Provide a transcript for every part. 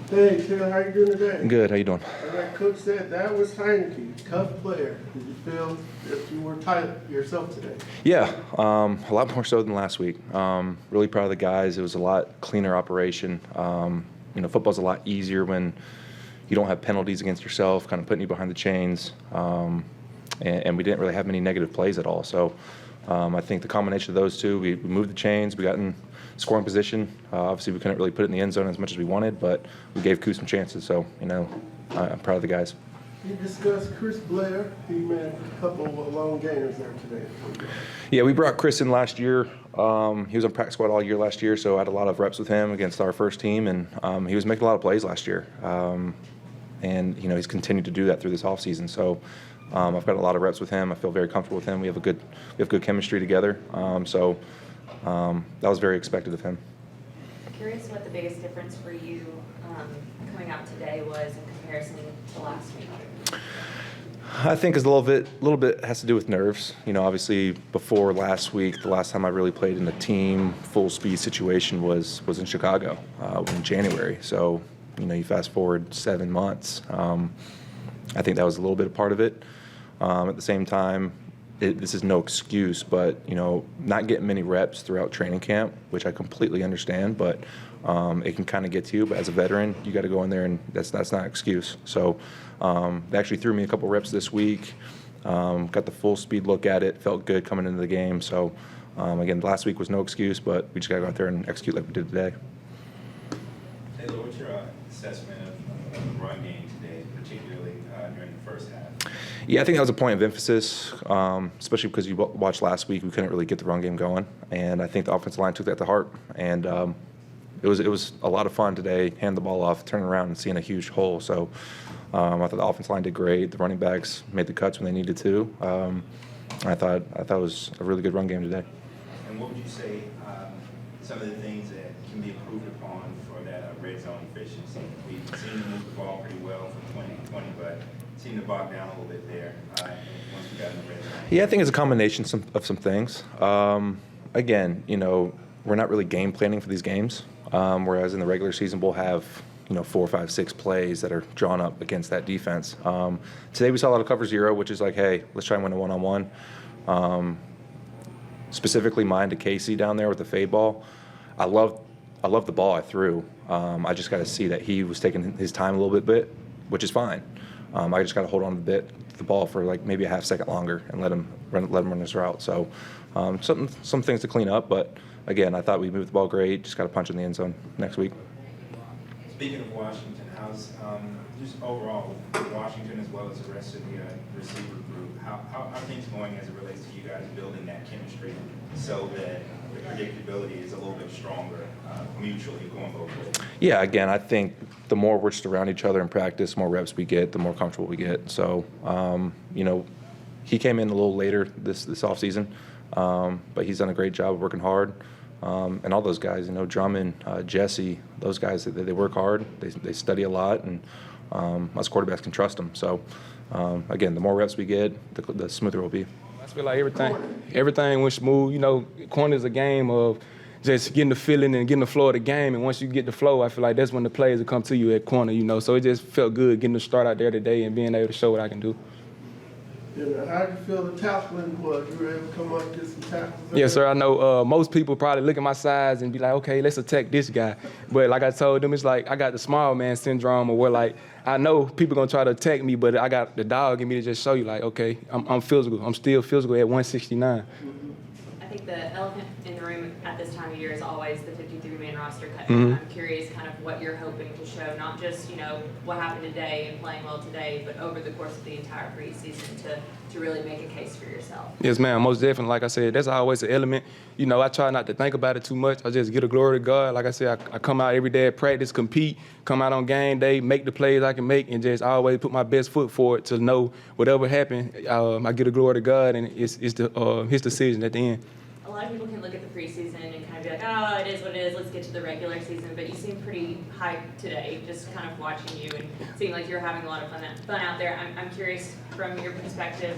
Hey, Taylor, how you doing today? Good. How you doing? Like Coach said, that was Heinicke, tough player. Did you feel that you were tight yourself today? Yeah, a lot more so than last week. Really proud of the guys. It was a lot cleaner operation. Football's a lot easier when you don't have penalties against yourself, kind of putting you behind the chains. And we didn't really have many negative plays at all. So I think the combination of those two, we moved the chains, we got in scoring position. Obviously, we couldn't really put it in the end zone as much as we wanted, but we gave Kuz some chances. So, I'm proud of the guys. You discussed Blair. He made a couple of long gainers there today. Yeah, we brought Chris in last year. He was on practice squad all year last year, so I had a lot of reps with him against our first team, and he was making a lot of plays last year. He's continued to do that through this offseason. So I've got a lot of reps with him. I feel very comfortable with him. We have good chemistry together. That was very expected of him. Curious what the biggest difference for you coming out today was in comparison to last week. I think it's a little bit has to do with nerves. Obviously before last week, the last time I really played in a team full speed situation was in Chicago in January. So, you fast forward 7 months. I think that was a little bit a part of it. At the same time, this is no excuse, but not getting many reps throughout training camp, which I completely understand, but it can kind of get to you. But as a veteran, you got to go in there, and that's not an excuse. So they actually threw me a couple reps this week. Got the full speed look at it. Felt good coming into the game. So again, last week was no excuse, but we just got to go out there and execute like we did today. Taylor, what's your assessment of the run game today, particularly during the first half? Yeah, I think that was a point of emphasis, especially because you watched last week. We couldn't really get the run game going, and I think the offensive line took that to heart. And it was a lot of fun today, hand the ball off, turning around and seeing a huge hole. So I thought the offensive line did great. The running backs made the cuts when they needed to. I thought it was a really good run game today. And what would you say some of the things that can be improved upon for that red zone efficiency? We've seen them move the ball pretty well for 2020, but seemed to bog down a little bit there once we got in the red zone. Yeah, I think it's a combination of some things. Again, we're not really game planning for these games, whereas in the regular season we'll have 4, 5, 6 plays that are drawn up against that defense. Today we saw a lot of cover zero, which is like, hey, let's try and win a one-on-one. Specifically mine to Casey down there with the fade ball. I love the ball I threw. I just got to see that he was taking his time a little bit, which is fine. I just got to hold on to the ball for like maybe a half second longer and let him run his route. So some things to clean up, but again, I thought we moved the ball great. Just got to punch in the end zone next week. Speaking of Washington, how's just overall with Washington as well as the rest of the receiver group, how are things going as it relates to you guys building that chemistry so that the predictability is a little bit stronger mutually going both ways? Yeah, again, I think the more we're just around each other in practice, the more reps we get, the more comfortable we get. So, he came in a little later this offseason, but he's done a great job of working hard. And all those guys, Drummond, Jesse, those guys, they work hard, they study a lot, and us quarterbacks can trust them. So, again, the more reps we get, the smoother we'll be. I feel like everything went smooth. Corner is a game of just getting the feeling and getting the flow of the game. And once you get the flow, I feel like that's when the plays will come to you at corner, So it just felt good getting the start out there today and being able to show what I can do. Yeah, how did you feel the tackling was? You were able to come up and get some tackles? Yes, sir. I know most people probably look at my size and be like, okay, let's attack this guy. But like I told them, it's like I got the small man syndrome, or where like I know people gonna try to attack me, but I got the dog in me to just show you, like, okay, I'm physical. I'm still physical at 169. I think the elephant in the room at this time of year is always the 53-man roster cut. Mm-hmm. I'm curious kind of what you're hoping to show, not just, what happened today and playing well today, but over the course of the entire preseason to really make a case for yourself. Yes, ma'am, most definitely. Like I said, that's always an element. I try not to think about it too much. I just give the glory to God. Like I said, I come out every day at practice, compete, come out on game day, make the plays I can make, and just always put my best foot forward to know whatever happened, I give the glory to God, and it's his decision at the end. A lot of people can look at the preseason and kind of be like, oh, it is what it is, let's get to the regular season, but you seem pretty hyped today, just kind of watching you and seeing like you're having a lot of fun out there. I'm curious from your perspective,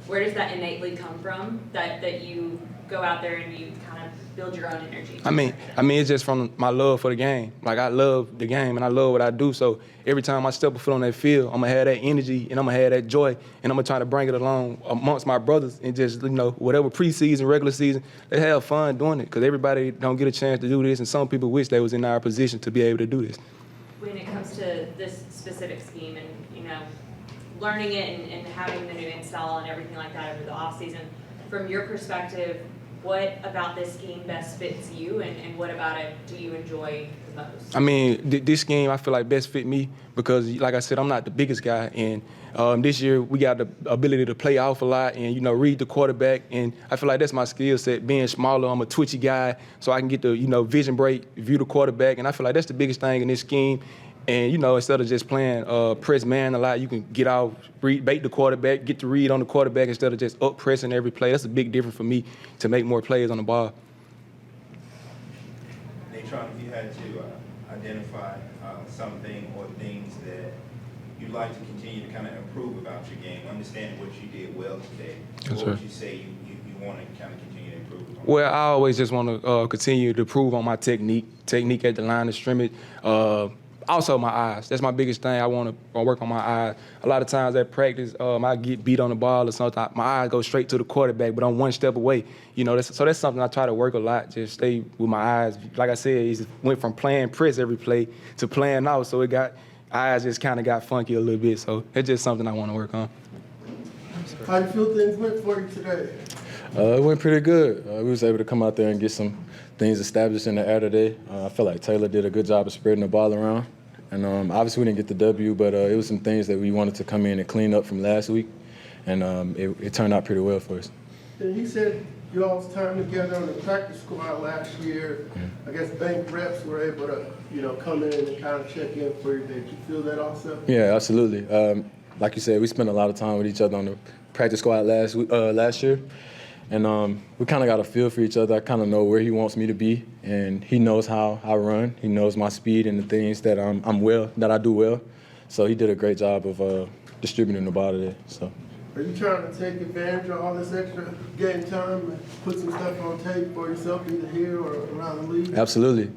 where does that innately come from, that you go out there and you kind of build your own energy? I mean, it's just from my love for the game. Like, I love the game, and I love what I do. So every time I step a foot on that field, I'm going to have that energy, and I'm going to have that joy, and I'm going to try to bring it along amongst my brothers and just, whatever preseason, regular season, they have fun doing it because everybody don't get a chance to do this, and some people wish they was in our position to be able to do this. When it comes to this specific scheme and, learning it and having the new install and everything like that over the off season, from your perspective, what about this scheme best fits you, and what about it do you enjoy the most? I mean, this scheme I feel like best fit me because, like I said, I'm not the biggest guy, and this year we got the ability to play off a lot and read the quarterback, and I feel like that's my skill set. Being smaller, I'm a twitchy guy, so I can get the vision break, view the quarterback, and I feel like that's the biggest thing in this scheme. And, instead of just playing press man a lot, you can get out, bait the quarterback, get the read on the quarterback instead of just up pressing every play. That's a big difference for me to make more plays on the ball. Natrone, if you had to identify something or things that you'd like to continue to kind of improve about your game, understanding what you did well today, what would you say you want to kind of continue to improve upon? Well, I always just want to continue to improve on my technique at the line of scrimmage. Also, my eyes. That's my biggest thing. I want to work on my eyes. A lot of times at practice, I get beat on the ball or something. My eyes go straight to the quarterback, but I'm one step away. So that's something I try to work a lot, just stay with my eyes. Like I said, it went from playing press every play to playing out, so eyes just kind of got funky a little bit. So it's just something I want to work on. How do you feel things went for you today? It went pretty good. We was able to come out there and get some things established in the air today. I feel like Taylor did a good job of spreading the ball around. And obviously we didn't get the W, but it was some things that we wanted to come in and clean up from last week. And it turned out pretty well for us. And he said you all's time together on the practice squad last year. I guess bank reps were able to, come in and kind of check in for you. Did you feel that also? Yeah, absolutely. Like you said, we spent a lot of time with each other on the practice squad last year. And we kind of got a feel for each other. I kind of know where he wants me to be, and he knows how I run. He knows my speed and the things that I do well. So he did a great job of distributing the ball today. So. Are you trying to take advantage of all this extra game time and put some stuff on tape for yourself, either here or around the league? Absolutely.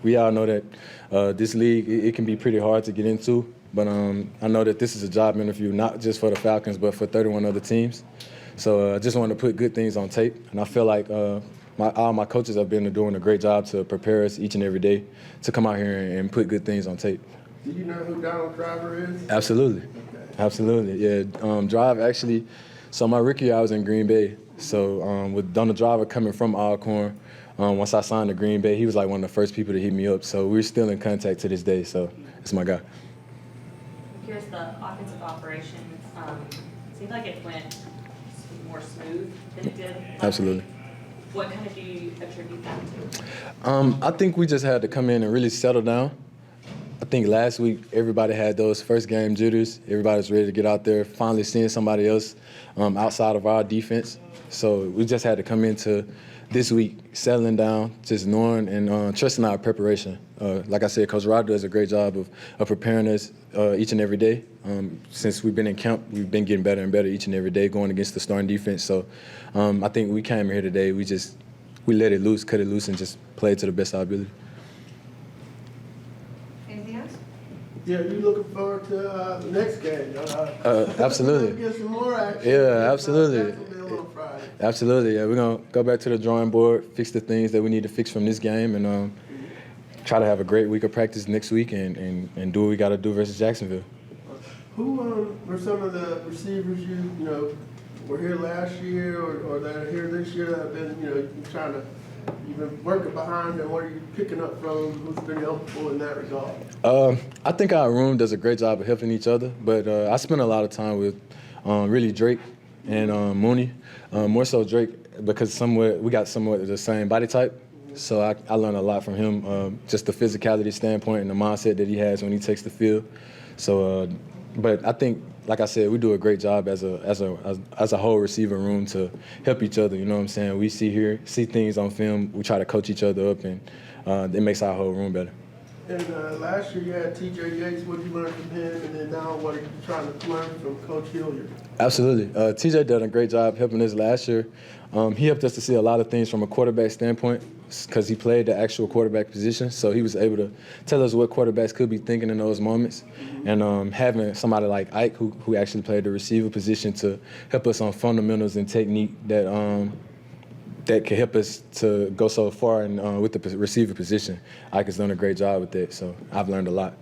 We all know that this league, it can be pretty hard to get into. But I know that this is a job interview, not just for the Falcons, but for 31 other teams. So I just wanted to put good things on tape, and I feel like all my coaches have been doing a great job to prepare us each and every day to come out here and put good things on tape. Do you know who Donald Driver is? Absolutely. Okay. Absolutely, yeah. Drive actually, so my rookie year I was in Green Bay. So with Donald Driver coming from Alcorn, once I signed to Green Bay, he was like one of the first people to hit me up. So we're still in contact to this day, so it's my guy. Here's the offensive operation. Seemed like it went more smooth than it did. Absolutely. What kind of do you attribute that to? I think we just had to come in and really settle down. I think last week everybody had those first game jitters. Everybody was ready to get out there, finally seeing somebody else outside of our defense. So we just had to come into this week settling down, just knowing and trusting our preparation. Like I said, Coach Rod does a great job of preparing us each and every day. Since we've been in camp, we've been getting better and better each and every day going against the starting defense. So I think we came here today, we let it loose, cut it loose, and just played to the best of our ability. Anything else? Yeah, you looking forward to the next game? Absolutely. Get some more action. Yeah, absolutely. On Friday. Absolutely, yeah. We're going to go back to the drawing board, fix the things that we need to fix from this game, and try to have a great week of practice next week and do what we got to do versus Jacksonville. Who were some of the receivers you were here last year or that are here this year that have been, you've been working behind, and what are you picking up from? Who's been helpful in that regard? I think our room does a great job of helping each other, but I spend a lot of time with really Drake and Mooney. More so Drake because we got somewhat the same body type. So I learned a lot from him, just the physicality standpoint and the mindset that he has when he takes the field. So, but I think, like I said, we do a great job as a whole receiver room to help each other. You know what I'm saying? We see things on film. We try to coach each other up, and it makes our whole room better. And last year you had T.J. Yates. What did you learn from him? And then now what are you trying to learn from Coach Hilliard? Absolutely. TJ did a great job helping us last year. He helped us to see a lot of things from a quarterback standpoint because he played the actual quarterback position. So he was able to tell us what quarterbacks could be thinking in those moments. And having somebody like Ike, who actually played the receiver position, to help us on fundamentals and technique that can help us to go so far with the receiver position. Ike has done a great job with that, so I've learned a lot.